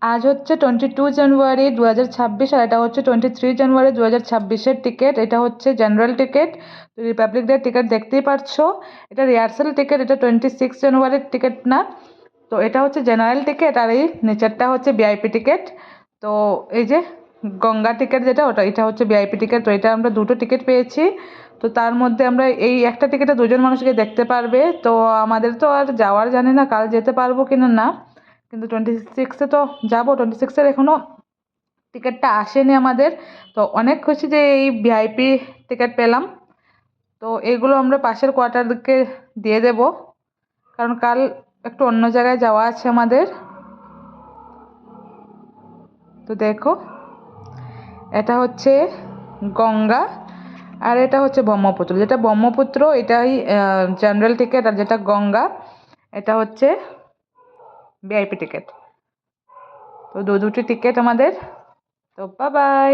আজ হচ্ছে 22 জানুয়ারি 2026 আর এটা হচ্ছে 23 জানুয়ারি 2026-এর টিকিট। এটা হচ্ছে general ticket, Republic day ticket দেখতেই পাচ্ছ। এটা রিহার্সাল টিকিট, এটা 26 জানুয়ারির টিকিট না। তো এটা হচ্ছে জেনারেল টিকিট আর এই নিচেরটা হচ্ছে ভিআইপি টিকিট। তো এই যে গঙ্গা টিকিট যেটা, ওটা এটা হচ্ছে ভিআইপি টিকিট। তো এটা আমরা দুটো টিকিট পেয়েছি। তো তার মধ্যে আমরা এই একটা টিকিটে দুজন মানুষকে দেখতে পারবে। তো আমাদের তো আর যাওয়ার জানি না কাল যেতে পারবো কিনা না, কিন্তু 26-এ তো যাবো। 26-এর এখনো টিকিটটা আসেনি আমাদের। তো অনেক খুশি যে এই ভিআইপি টিকিট পেলাম। তো এগুলো আমরা পাশের কোয়ার্টারকে দিয়ে দেব, কারণ কাল একটু অন্য জায়গায় যাওয়া আছে আমাদের। তো দেখো, এটা হচ্ছে গঙ্গা আর এটা হচ্ছে ব্রহ্মপুত্র। যেটা ব্রহ্মপুত্র এটাই জেনারেল টিকিট, আর যেটা গঙ্গা এটা হচ্ছে ভিআইপি টিকিট। তো দুটি টিকিট আমাদের। তো বাই বাই।